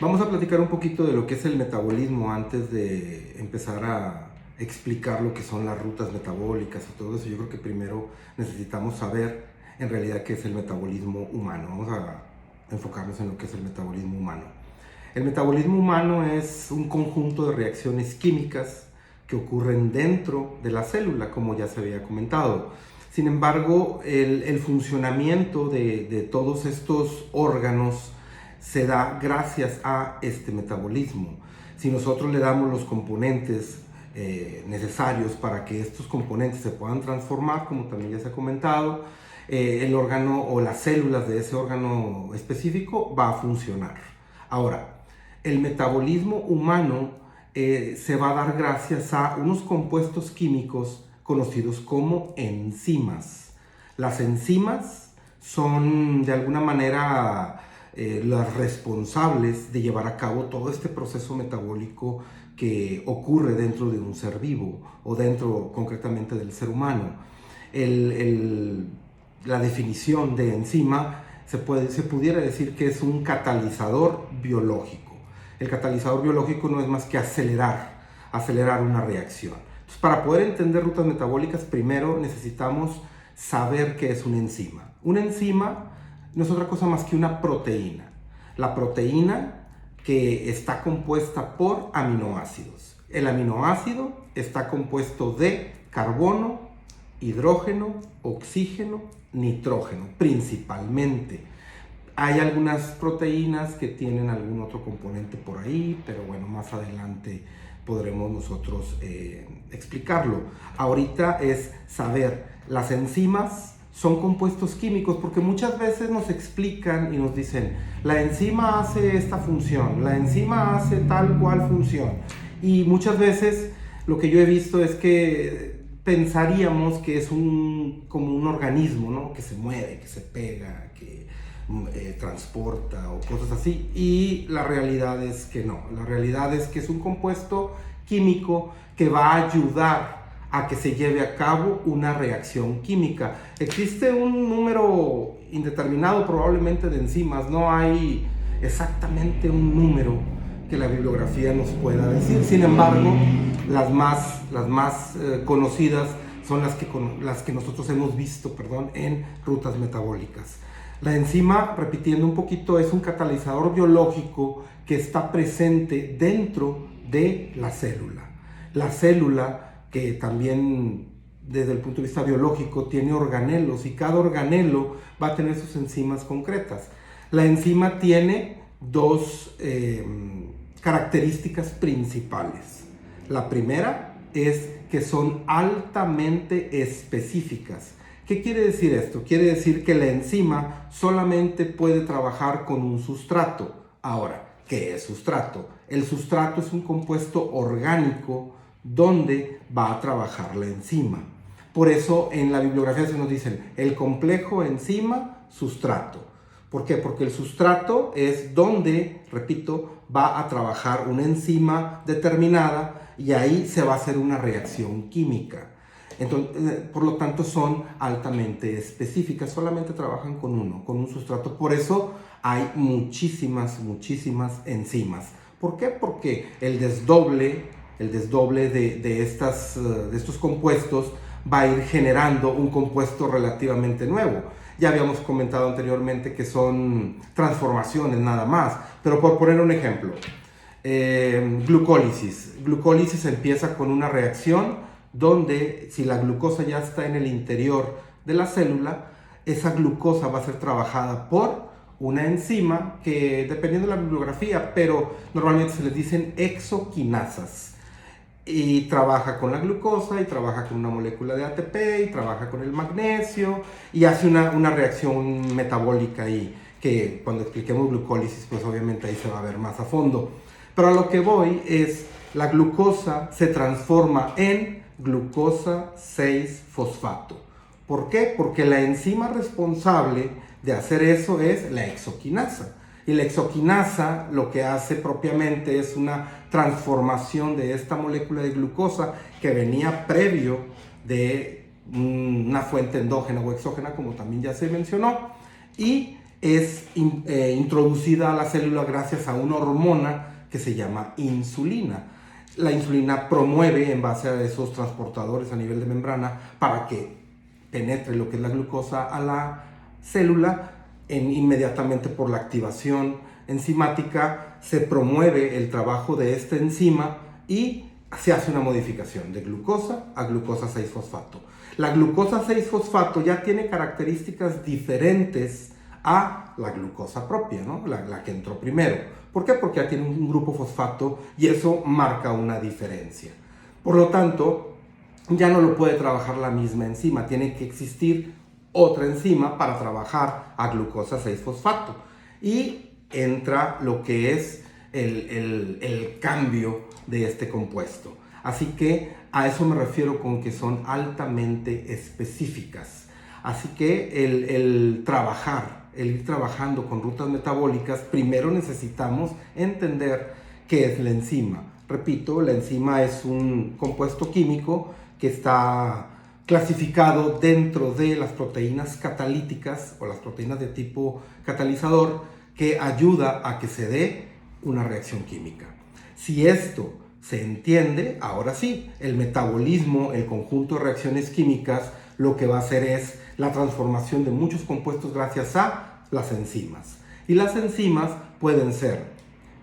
Vamos a platicar un poquito de lo que es el metabolismo antes de empezar a explicar lo que son las rutas metabólicas y todo eso. Yo creo que primero necesitamos saber en realidad qué es el metabolismo humano. Vamos a enfocarnos en lo que es el metabolismo humano. El metabolismo humano es un conjunto de reacciones químicas que ocurren dentro de la célula, como ya se había comentado. Sin embargo, el funcionamiento de todos estos órganos se da gracias a este metabolismo. Si nosotros le damos los componentes necesarios para que estos componentes se puedan transformar, como también ya se ha comentado, el órgano o las células de ese órgano específico va a funcionar. Ahora, el metabolismo humano se va a dar gracias a unos compuestos químicos conocidos como enzimas. Las enzimas son de alguna manera las responsables de llevar a cabo todo este proceso metabólico que ocurre dentro de un ser vivo o dentro concretamente del ser humano. La definición de enzima se pudiera decir que es un catalizador biológico. El catalizador biológico no es más que acelerar una reacción. Entonces, para poder entender rutas metabólicas, primero necesitamos saber qué es una enzima. Una enzima no es otra cosa más que una proteína. La proteína que está compuesta por aminoácidos. El aminoácido está compuesto de carbono, hidrógeno, oxígeno, nitrógeno, principalmente. Hay algunas proteínas que tienen algún otro componente por ahí, pero bueno, más adelante podremos nosotros explicarlo. Ahorita es saber, las enzimas son compuestos químicos, porque muchas veces nos explican y nos dicen, la enzima hace esta función, la enzima hace tal cual función. Y muchas veces lo que yo he visto es que pensaríamos que es como un organismo, ¿no? Que se mueve, que se pega, que transporta o cosas así, y la realidad es que no. La realidad es que es un compuesto químico que va a ayudar a que se lleve a cabo una reacción química. Existe un número indeterminado probablemente de enzimas, no hay exactamente un número que la bibliografía nos pueda decir. Sin embargo, las más conocidas son las que nosotros hemos visto, en rutas metabólicas. La enzima, repitiendo un poquito, es un catalizador biológico que está presente dentro de la célula. La célula, que también desde el punto de vista biológico tiene organelos, y cada organelo va a tener sus enzimas concretas. La enzima tiene dos características principales. La primera es que son altamente específicas. ¿Qué quiere decir esto? Quiere decir que la enzima solamente puede trabajar con un sustrato. Ahora, ¿qué es sustrato? El sustrato es un compuesto orgánico donde va a trabajar la enzima. Por eso en la bibliografía se nos dicen el complejo enzima-sustrato. ¿Por qué? Porque el sustrato es donde, repito, va a trabajar una enzima determinada y ahí se va a hacer una reacción química. Entonces, por lo tanto, son altamente específicas, solamente trabajan con un sustrato. Por eso hay muchísimas enzimas. ¿Por qué? Porque el desdoble de estos compuestos va a ir generando un compuesto relativamente nuevo. Ya habíamos comentado anteriormente que son transformaciones nada más, pero por poner un ejemplo, glucólisis. Glucólisis empieza con una reacción donde si la glucosa ya está en el interior de la célula, esa glucosa va a ser trabajada por una enzima que, dependiendo de la bibliografía, pero normalmente se les dicen exoquinasas, y trabaja con la glucosa y trabaja con una molécula de ATP y trabaja con el magnesio y hace una reacción metabólica ahí, que cuando expliquemos glucólisis pues obviamente ahí se va a ver más a fondo. Pero a lo que voy es, la glucosa se transforma en glucosa 6-fosfato. ¿Por qué? Porque la enzima responsable de hacer eso es la exoquinasa. Y la exoquinasa lo que hace propiamente es una transformación de esta molécula de glucosa que venía previo de una fuente endógena o exógena, como también ya se mencionó, y es introducida a la célula gracias a una hormona que se llama insulina. La insulina promueve en base a esos transportadores a nivel de membrana para que penetre lo que es la glucosa a la célula. Inmediatamente por la activación enzimática se promueve el trabajo de esta enzima y se hace una modificación de glucosa a glucosa 6-fosfato. La glucosa 6-fosfato ya tiene características diferentes a la glucosa propia, ¿no? la que entró primero. ¿Por qué? Porque ya tiene un grupo fosfato y eso marca una diferencia. Por lo tanto, ya no lo puede trabajar la misma enzima, tiene que existir otra enzima para trabajar a glucosa 6-fosfato. Y entra lo que es el cambio de este compuesto. Así que a eso me refiero con que son altamente específicas. Así que el ir trabajando con rutas metabólicas, primero necesitamos entender qué es la enzima. Repito, la enzima es un compuesto químico que está clasificado dentro de las proteínas catalíticas o las proteínas de tipo catalizador que ayuda a que se dé una reacción química. Si esto se entiende, ahora sí, el metabolismo, el conjunto de reacciones químicas, lo que va a hacer es la transformación de muchos compuestos gracias a las enzimas. Y las enzimas pueden ser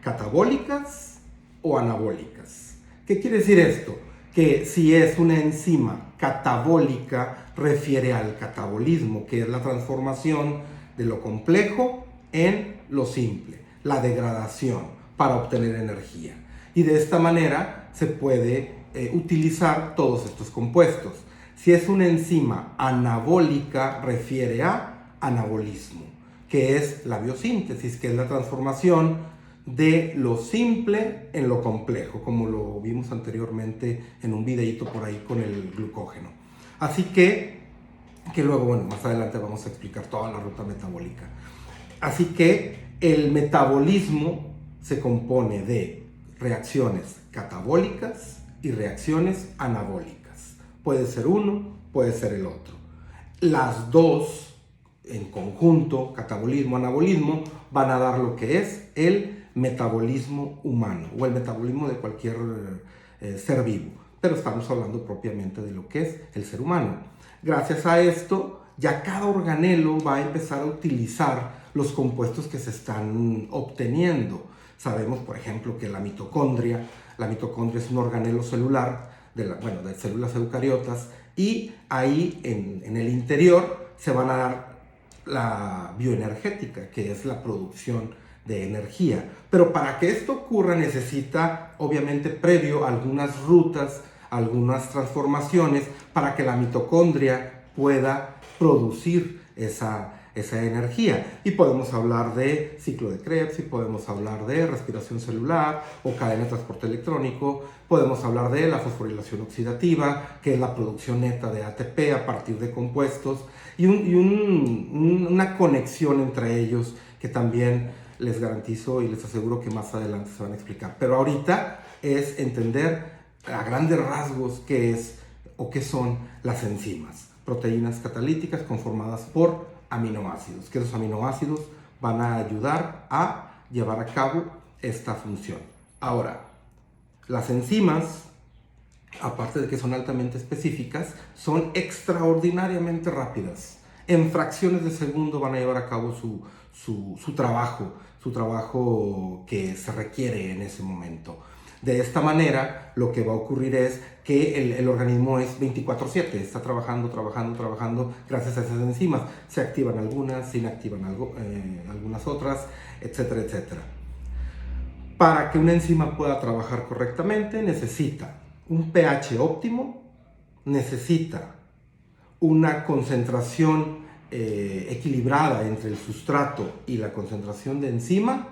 catabólicas o anabólicas. ¿Qué quiere decir esto? Que si es una enzima catabólica, refiere al catabolismo, que es la transformación de lo complejo en lo simple, la degradación para obtener energía. Y de esta manera se puede utilizar todos estos compuestos. Si es una enzima anabólica, refiere a anabolismo, que es la biosíntesis, que es la transformación de lo simple en lo complejo, como lo vimos anteriormente en un videito por ahí con el glucógeno. Así que luego, bueno, más adelante vamos a explicar toda la ruta metabólica. Así que el metabolismo se compone de reacciones catabólicas y reacciones anabólicas. Puede ser uno, puede ser el otro. Las dos en conjunto, catabolismo, anabolismo, van a dar lo que es el metabolismo humano o el metabolismo de cualquier ser vivo. Pero estamos hablando propiamente de lo que es el ser humano. Gracias a esto, ya cada organelo va a empezar a utilizar los compuestos que se están obteniendo. Sabemos, por ejemplo, que la mitocondria es un organelo celular de células eucariotas y ahí en el interior se van a dar la bioenergética, que es la producción de energía. Pero para que esto ocurra necesita, obviamente, previo algunas rutas, algunas transformaciones para que la mitocondria pueda producir esa energía. Y podemos hablar de ciclo de Krebs, y podemos hablar de respiración celular o cadena de transporte electrónico, podemos hablar de la fosforilación oxidativa, que es la producción neta de ATP a partir de compuestos, y una conexión entre ellos que también les garantizo y les aseguro que más adelante se van a explicar. Pero ahorita es entender a grandes rasgos qué es o qué son las enzimas, proteínas catalíticas conformadas por aminoácidos, que esos aminoácidos van a ayudar a llevar a cabo esta función. Ahora, las enzimas, aparte de que son altamente específicas, son extraordinariamente rápidas. En fracciones de segundo van a llevar a cabo su trabajo que se requiere en ese momento. De esta manera, lo que va a ocurrir es que el organismo es 24/7, está trabajando gracias a esas enzimas. Se activan algunas, se inactivan algunas otras, etcétera, etcétera. Para que una enzima pueda trabajar correctamente, necesita un pH óptimo, necesita una concentración equilibrada entre el sustrato y la concentración de enzima,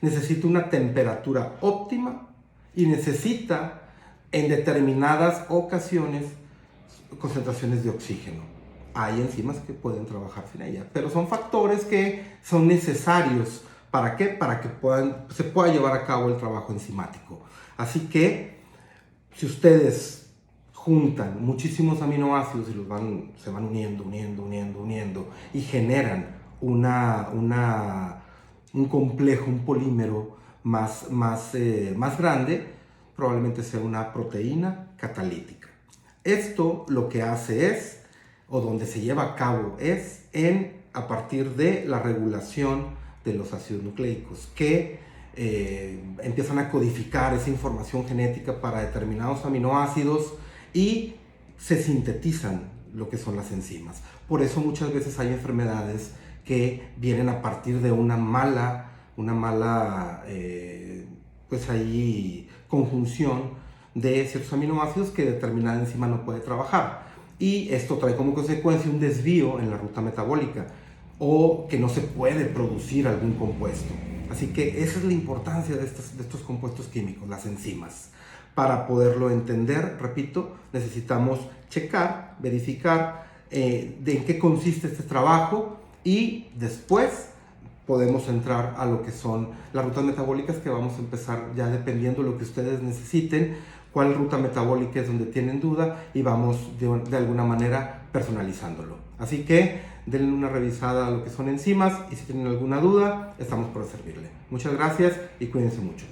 necesita una temperatura óptima y necesita en determinadas ocasiones concentraciones de oxígeno. Hay enzimas que pueden trabajar sin ella, pero son factores que son necesarios. ¿Para qué? Para que se pueda llevar a cabo el trabajo enzimático. Así que si ustedes juntan muchísimos aminoácidos y se van uniendo y generan un complejo, un polímero más grande, probablemente sea una proteína catalítica. Esto lo que hace es, o donde se lleva a cabo es, a partir de la regulación de los ácidos nucleicos, que empiezan a codificar esa información genética para determinados aminoácidos y se sintetizan lo que son las enzimas. Por eso muchas veces hay enfermedades que vienen a partir de una mala pues ahí conjunción de ciertos aminoácidos que determinada enzima no puede trabajar. Y esto trae como consecuencia un desvío en la ruta metabólica o que no se puede producir algún compuesto. Así que esa es la importancia de estos compuestos químicos, las enzimas. Para poderlo entender, repito, necesitamos checar, verificar de en qué consiste este trabajo y después podemos entrar a lo que son las rutas metabólicas, que vamos a empezar ya dependiendo de lo que ustedes necesiten, cuál ruta metabólica es donde tienen duda y vamos de alguna manera personalizándolo. Así que denle una revisada a lo que son enzimas y si tienen alguna duda, estamos para servirle. Muchas gracias y cuídense mucho.